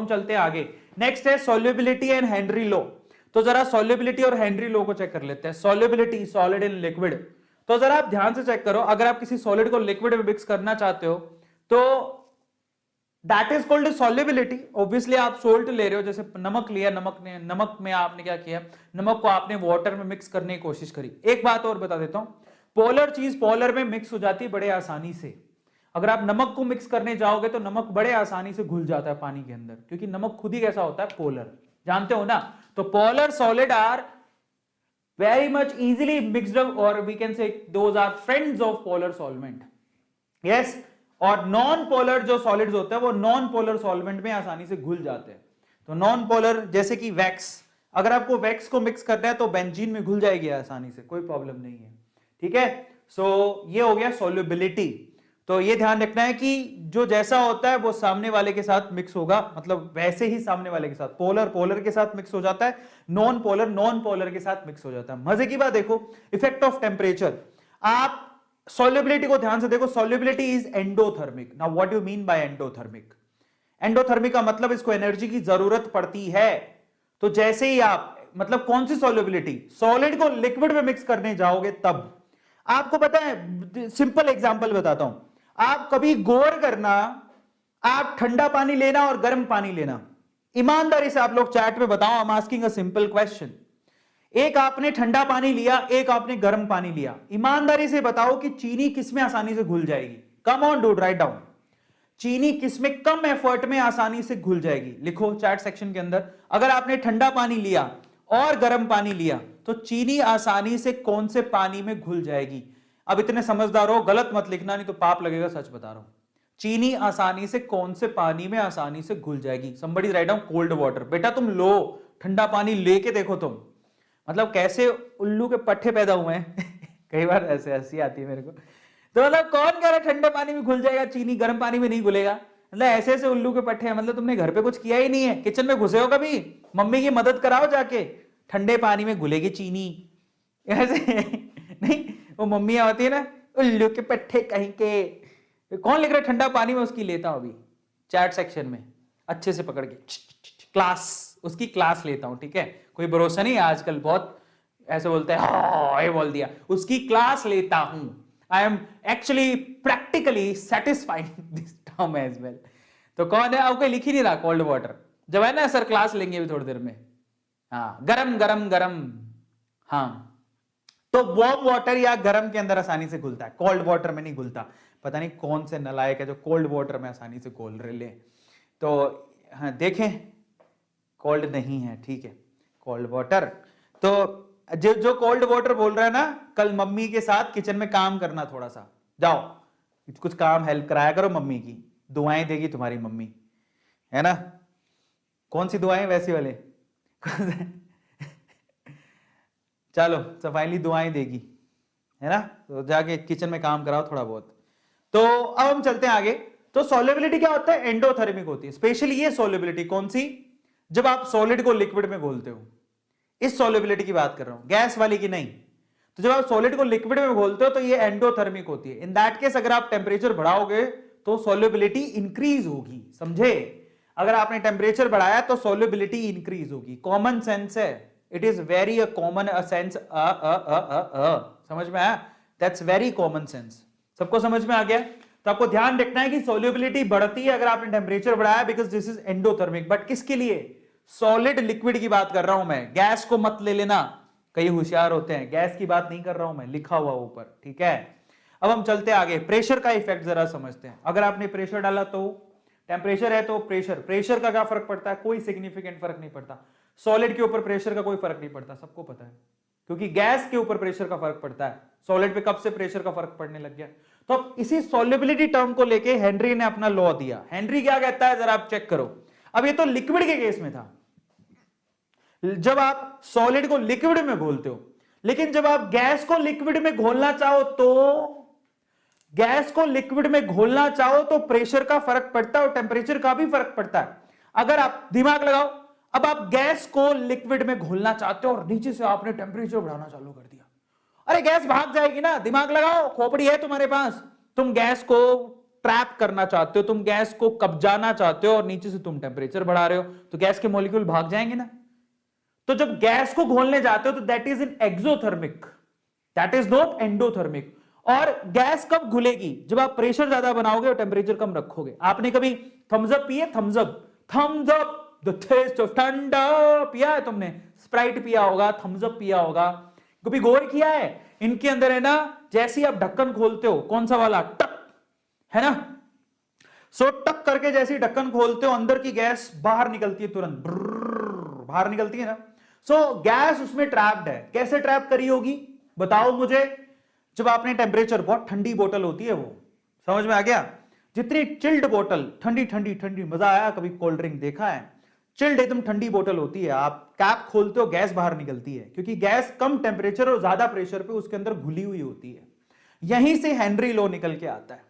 हम चलते हैं आगे। नेक्स्ट है सॉल्युबिलिटी एंड हेनरी लॉ। तो जरा सॉल्युबिलिटी और हेनरी लॉ को चेक कर लेते हैं। Solubility, solid in liquid. तो जरा आप ध्यान से चेक करो, अगर आप किसी सॉलिड को लिक्विड में मिक्स करना चाहते हो तो that is called solubility. Obviously आप सोल्ट ले रहे हो, जैसे नमक लिया, नमक में आपने क्या किया, नमक को आपने वाटर में मिक्स करने की कोशिश करी। एक बात और बता देता हूं, पोलर चीज पोलर में मिक्स हो जाती है बड़े आसानी से। अगर आप नमक को मिक्स करने जाओगे तो नमक बड़े आसानी से घुल जाता है पानी के अंदर, क्योंकि नमक खुद ही कैसा होता है, पोलर, जानते हो ना। तो polar solid are very much easily mixed up, or we can say those are friends of polar solvent. yes, और नॉन पोलर जो सॉलिड्स होते हैं वो नॉन पोलर सॉल्वेंट में आसानी से घुल जाते हैं। तो नॉन पोलर जैसे कि वैक्स, अगर आपको वैक्स को मिक्स करना है तो बेंजीन में घुल जाएगी आसानी से, कोई प्रॉब्लम नहीं है, ठीक है। सो ये हो गया सॉल्युबिलिटी। तो ये ध्यान रखना है कि जो जैसा होता है वो सामने वाले के साथ मिक्स होगा, मतलब वैसे ही सामने वाले के साथ, पोलर पोलर के साथ मिक्स हो जाता है, नॉन पोलर के साथ मिक्स हो जाता है। मजे की बात देखो, इफेक्ट ऑफ टेम्परेचर। आप सॉल्युबिलिटी को ध्यान से देखो, solubility is endothermic. Now what you mean by endothermic? Endothermic का मतलब इसको एनर्जी की जरूरत पड़ती है। तो जैसे ही आप, मतलब कौन सी सॉल्युबिलिटी, सॉलिड को लिक्विड में मिक्स करने जाओगे तब। आपको पता है, सिंपल एग्जांपल बताता हूं, आप कभी गौर करना, आप ठंडा पानी लेना और गर्म पानी लेना, ईमानदारी से आप लोग चैट में बताओ, I am asking a simple question. एक आपने ठंडा पानी लिया, एक आपने गर्म पानी लिया, ईमानदारी से बताओ कि चीनी किसमें आसानी से घुल जाएगी? Come on dude, write down. चीनी किसमें कम एफर्ट में आसानी से घुल जाएगी? लिखो चैट सेक्शन के अंदर। अगर आपने ठंडा पानी लिया और गर्म पानी लिया तो चीनी आसानी से कौन से पानी में घुल जाएगी? अब इतने समझदार हो, गलत मत लिखना नहीं तो पाप लगेगा, सच बता रहा हूं। चीनी आसानी से कौन से पानी में आसानी से घुल जाएगी? Somebody write down cold water. बेटा तुम लो, ठंडा पानी लेके देखो तुम, मतलब कैसे उल्लू के पट्टे पैदा हुए हैं कई बार ऐसे हंसी आती है मेरे को। तो मतलब कौन कह रहा है ठंडे पानी में घुल जाएगा चीनी, गर्म पानी में नहीं घुलेगा? मतलब ऐसे ऐसे उल्लू के पट्टे हैं, मतलब तुमने घर पे कुछ किया ही नहीं है, किचन में घुसे हो कभी? मम्मी की मदद कराओ जाके, ठंडे पानी में घुलेगी चीनी ऐसे नहीं, वो मम्मियां होती है ना, उल्लू के पट्टे कहीं के। कौन लिख रहा है ठंडा पानी में? उसकी लेता हूं अभी चैट सेक्शन में अच्छे से पकड़ के क्लास, उसकी क्लास लेता हूं, ठीक है। कोई भरोसा नहीं, आजकल बहुत ऐसे बोलते हैं, हाँ ये बोल दिया, उसकी क्लास लेता हूं। I am actually practically satisfied this term as well. तो कौन है? आपको लिख ही नहीं रहा कोल्ड वाटर, जब है ना सर क्लास लेंगे अभी थोड़ी देर में। हाँ, गरम गरम गरम, हाँ। तो वार्म वाटर या गर्म के अंदर आसानी से घुलता है, कोल्ड वाटर में नहीं घुलता। पता नहीं कौन से नलायक है जो कोल्ड वाटर में आसानी से घोल रहे ले। तो हाँ देखें, कोल्ड नहीं है, ठीक है, कोल्ड वाटर। तो जो कोल्ड वाटर बोल रहा है ना, कल मम्मी के साथ किचन में काम करना, थोड़ा सा जाओ कुछ काम हेल्प कराया करो मम्मी की, दुआएं देगी तुम्हारी मम्मी, है ना। कौन सी दुआएं? वैसी वाले चलो सफाईली दुआएं देगी, है ना। तो जाके किचन में काम कराओ थोड़ा बहुत। तो अब हम चलते हैं आगे। तो सॉल्युबिलिटी क्या होता है? एंडोथर्मिक होती है। स्पेशली ये सॉल्युबिलिटी कौन सी? जब आप सॉलिड को लिक्विड में घोलते हो, इस सॉल्युबिलिटी की बात कर रहा हूं, गैस वाली की नहीं। तो जब आप सॉलिड को लिक्विड में घोलते हो तो ये एंडोथर्मिक होती है। इन दैट केस अगर आप टेम्परेचर बढ़ाओगे तो सॉल्युबिलिटी इंक्रीज होगी, समझे। अगर आपने टेम्परेचर बढ़ाया तो सॉल्युबिलिटी इंक्रीज होगी। कॉमन सेंस है, it is very a common sense. समझ में आया? That's very common sense. सबको समझ में आ गया? तो आपको ध्यान रखना है कि सॉल्युबिलिटी बढ़ती है अगर आपने टेम्परेचर बढ़ाया, because this is endothermic. But किसके लिए? सॉलिड लिक्विड की बात कर रहा हूं मैं, गैस को मत ले लेना, कई होशियार होते हैं, गैस की बात नहीं कर रहा हूं मैं, लिखा हुआ ऊपर, ठीक है। अब हम चलते आगे, प्रेशर का इफेक्ट जरा समझते हैं। अगर आपने प्रेशर डाला तो टेम्परेचर है तो प्रेशर का क्या फर्क पड़ता है? कोई सिग्निफिकेंट फर्क नहीं पड़ता। सॉलिड के ऊपर प्रेशर का कोई फर्क नहीं पड़ता, सबको पता है, क्योंकि गैस के ऊपर प्रेशर का फर्क पड़ता है। सॉलिड पे कब से प्रेशर का फर्क पड़ने लग गया? तो अब इसी सॉल्युबिलिटी टर्म को लेके हेनरी ने अपना लॉ दिया। हेनरी क्या कहता है जरा आप चेक करो। अब ये तो लिक्विड के केस में था, जब आप सॉलिड को लिक्विड में घोलते हो, लेकिन जब आप गैस को लिक्विड में घोलना चाहो तो प्रेशर का फर्क पड़ता है और टेम्परेचर का भी फर्क पड़ता है। अगर आप दिमाग लगाओ, अब आप गैस को लिक्विड में घोलना चाहते हो और नीचे से आपने टेम्परेचर बढ़ाना चालू कर दिया, अरे गैस भाग जाएगी ना। दिमाग लगाओ, खोपड़ी है तुम्हारे पास, तुम गैस को ट्रैप करना चाहते हो, तुम गैस को कब्जाना चाहते हो और नीचे से तुम टेम्परेचर बढ़ा रहे हो, तो गैस के मॉलिक्यूल भाग जाएंगे ना। तो जब गैस को घोलने जाते हो तो that is in exothermic, that is not endothermic. और गैस कब घुलेगी? जब आप प्रेशर ज्यादा बनाओगे और टेम्परेचर कम रखोगे। आपने कभी थम्स अप पिए? Thums Up the taste of thanda पिया है तुमने? स्प्राइट पिया होगा, थम्स अप पिया होगा, कभी गौर किया है इनके अंदर है ना, जैसे ही आप ढक्कन खोलते हो, कौन सा वाला, टक, है ना, सो टक करके जैसे ही ढक्कन खोलते हो अंदर की गैस बाहर निकलती है, तुरंत बाहर निकलती है ना। सो गैस उसमें ट्रैप्ड है। कैसे ट्रैप करी होगी बताओ मुझे? जब आपने टेम्परेचर, बहुत ठंडी बोतल होती है वो, समझ में आ गया? जितनी चिल्ड बोतल, ठंडी ठंडी ठंडी, मजा आया कभी कोल्ड ड्रिंक देखा है? चिल्ड एकदम ठंडी बोतल होती है, आप कैप खोलते हो गैस बाहर निकलती है, क्योंकि गैस कम टेम्परेचर और ज्यादा प्रेशर पे उसके अंदर घुली हुई होती है। यहीं से हेनरी लॉ निकल के आता है।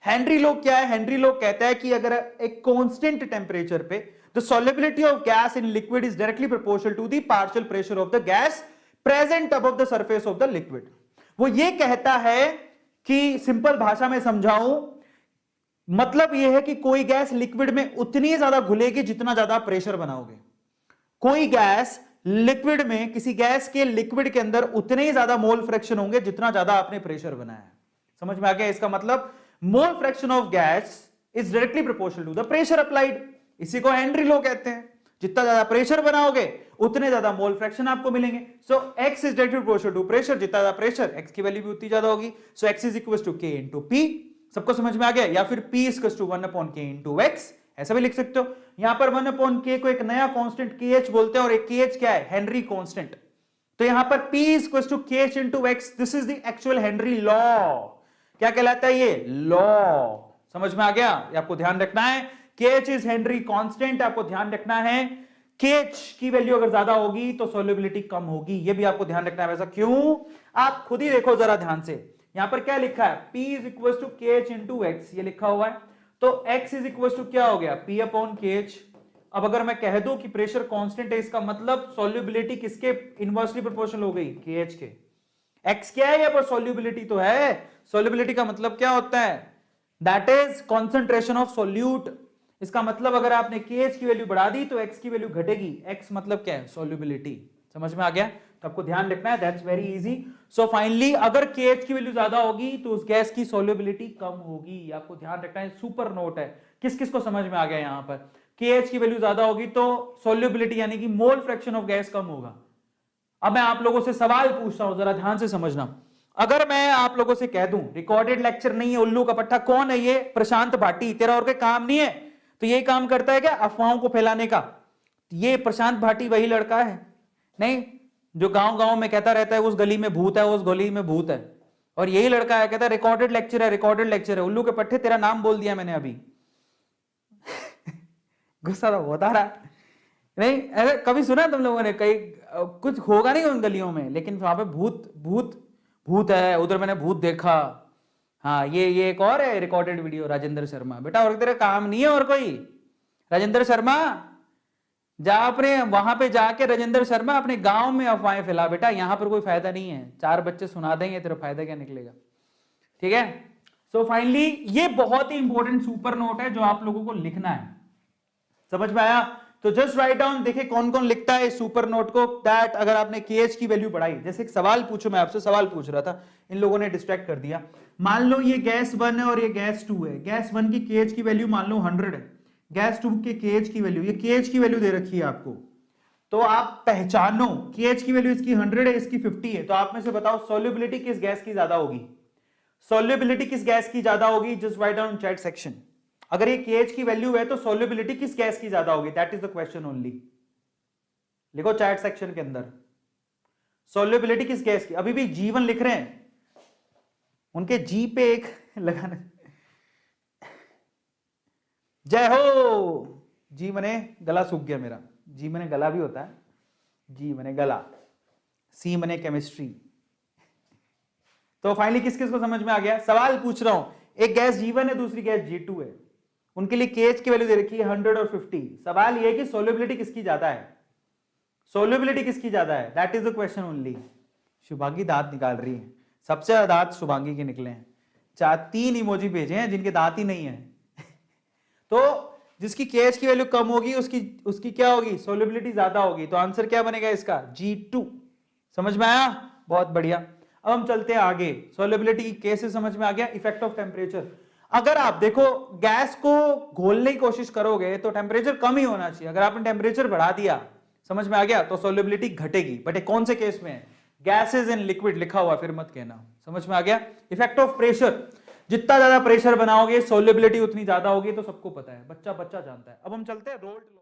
हेनरी लॉ क्या है? हेनरी लॉ कहता है कि अगर एक कांस्टेंट टेम्परेचर पे the solubility of gas in liquid is directly proportional to the partial pressure of the gas present above the surface of the liquid. वो ये कहता है कि, सिंपल भाषा में समझाऊं, मतलब यह है कि कोई गैस लिक्विड में उतनी ज्यादा घुलेगी जितना ज्यादा प्रेशर बनाओगे। कोई गैस लिक्विड में, किसी गैस के लिक्विड के अंदर उतने ही ज्यादा मोल फ्रैक्शन होंगे जितना ज्यादा आपने प्रेशर बनाया है। समझ में आ गया? इसका मतलब mole fraction of gas is directly proportional to the pressure applied. इसी को हेनरी लॉ कहते हैं। जितना ज्यादा प्रेशर बनाओगे उतने ज्यादा मोल फ्रैक्शन आपको मिलेंगे। So x is directly proportional to pressure, जितना ज्यादा प्रेशर एक्स की वैल्यू भी उतनी ज्यादा होगी। So x is equal to k into p. सबको समझ में आ गया? या फिर P equal to 1/k into x, ऐसा भी लिख सकते हो। यहां पर 1/k को एक नया कांस्टेंट KH बोलते हैं, और एक KH क्या है? Henry constant. तो यहां पर P equal to KH into x, this is the actual Henry law. क्या कहलाता है ये? लॉ। समझ में आ गया? ये आपको ध्यान रखना है। KH इज हेनरी कांस्टेंट, आपको ध्यान रखना है। KH की वैल्यू अगर ज्यादा होगी तो सॉल्युबिलिटी कम होगी, ये भी आपको ध्यान रखना है। वैसा क्यों? आप खुद ही देखो जरा ध्यान से। यहां पर क्या लिखा है? P is equal to KH into x, ये लिखा हुआ है। तो x इज इक्वल टू क्या हो गया? P upon KH। अब अगर मैं कह दूं कि प्रेशर कांस्टेंट है, इसका मतलब सॉल्युबिलिटी किसके इनवर्सली प्रोपोर्शनल हो गई? KH के। x क्या है यहाँ पर? सॉल्युबिलिटी तो है। सॉल्युबिलिटी का मतलब क्या होता है? That is concentration of solute. इसका मतलब अगर आपने KH की वैल्यू बढ़ा दी तो x की वैल्यू घटेगी। x मतलब क्या है? सॉल्युबिलिटी। समझ में आ गया? तो आपको ध्यान रखना है, that's very easy. So finally अगर KH की वैल्यू ज्यादा होगी तो उस गैस की सॉल्युबिलिटी कम होगी। आपको ध्यान रखना है, सुपर नोट है। किस किस को समझ में आ गया? यहां पर KH की वैल्यू ज्यादा होगी तो सॉल्युबिलिटी यानी कि मोल फ्रैक्शन ऑफ गैस कम होगा। अब मैं आप लोगों से सवाल पूछता हूं, जरा ध्यान से समझना। अगर मैं आप लोगों से कह दूं, रिकॉर्डेड लेक्चर नहीं है, उल्लू का पट्टा, कौन है ये? प्रशांत भाटी। तेरा और कोई काम नहीं है तो ये काम करता है क्या? अफवाहों को फैलाने का। ये प्रशांत भाटी वही लड़का है नहीं जो गांव गांव में कहता रहता है उस गली में भूत है, उस गली में भूत है, और यही लड़का है कहता है रिकॉर्डेड लेक्चर है, रिकॉर्डेड लेक्चर है। उल्लू के पट्टे, तेरा नाम बोल दिया मैंने अभी। गुस्सा तो बहुत आ रहा नहीं? अरे कभी सुना तुम लोगों ने? कहीं कुछ होगा नहीं उन गलियों में, लेकिन वहां पे भूत भूत भूत है, उधर मैंने भूत देखा। हाँ, ये एक और है रिकॉर्डेड वीडियो, राजेंद्र शर्मा। बेटा और तेरा काम नहीं है और कोई? राजेंद्र शर्मा जा अपने वहां पे जाके, राजेंद्र शर्मा अपने गांव में अफवाहें फैला बेटा, यहां पर कोई फायदा नहीं है। 4 बच्चे सुना देंगे, तेरा फायदा क्या निकलेगा? ठीक है। सो फाइनली ये बहुत ही इंपॉर्टेंट सुपर नोट है जो आप लोगों को लिखना है। समझ में आया? तो जस्ट राइट डाउन। देखिए कौन कौन लिखता है इस सुपर नोट को, दैट अगर आपने KH की वैल्यू बढ़ाई, जैसे एक सवाल पूछो, मैं आपसे सवाल पूछ रहा था, इन लोगों ने डिस्ट्रैक्ट कर दिया। मान लो ये गैस 1 है और ये गैस 2 है। गैस 1 की KH की वैल्यू मान लो 100 है, गैस 2 के KH की वैल्यू, ये KH की वैल्यू दे रखी है आपको, तो आप पहचानो KH की वैल्यू इसकी 100 है, इसकी 50 है, तो आप में से बताओ सॉल्युबिलिटी किस गैस की ज्यादा होगी? सॉल्युबिलिटी किस गैस की ज्यादा होगी? Just write down chat section. अगर ये KH की वैल्यू है तो सॉल्युबिलिटी किस गैस की ज्यादा होगी? That is the question only. लिखो चैट सेक्शन के अंदर, सॉल्युबिलिटी किस गैस की? अभी भी जीवन लिख रहे हैं, उनके जी पे एक लगाना। जय हो। जी मने गला सूख गया मेरा। जी मने गला भी होता है, जी मने गला, सी मने केमिस्ट्री। तो फाइनली किस किस को समझ में आ गया? सवाल पूछ रहा हूं, एक गैस G1 है, दूसरी गैस G2 है, उनके लिए KH की वैल्यू दे रखी है 100 और 50। सवाल यह है कि सॉल्युबिलिटी किसकी ज्यादा है? सॉल्युबिलिटी किसकी ज्यादा है? That is the question only. Shubhangi दांत निकाल रही है, सबसे ज्यादा दांत शुभांगी के निकले हैं। तीन इमोजी भेजे हैं जिनके दांत ही नहीं है। तो जिसकी KH की वैल्यू कम होगी उसकी क्या होगी, सोल्युबिलिटी ज्यादा होगी। तो आंसर क्या बनेगा इसका, G2। समझ में आया, बहुत बढ़िया। अब हम चलते हैं आगे, सोल्युबिलिटी की केसेस समझ में आ गया। इफेक्ट ऑफ टेम्परेचर, अगर आप देखो गैस को घोलने की कोशिश करोगे तो टेम्परेचर कम ही होना चाहिए, अगर आपने टेम्परेचर बढ़ा दिया, समझ में आ गया, तो सोल्युबिलिटी घटेगी। बट ये कौन से केस में है, गैसेज इन लिक्विड लिखा हुआ फिर मत कहना। समझ में आ गया। इफेक्ट ऑफ प्रेशर, जितना ज्यादा प्रेशर बनाओगे सोल्युबिलिटी उतनी ज्यादा होगी, तो सबको पता है, बच्चा बच्चा जानता है। अब हम चलते हैं रोल्ड लॉ।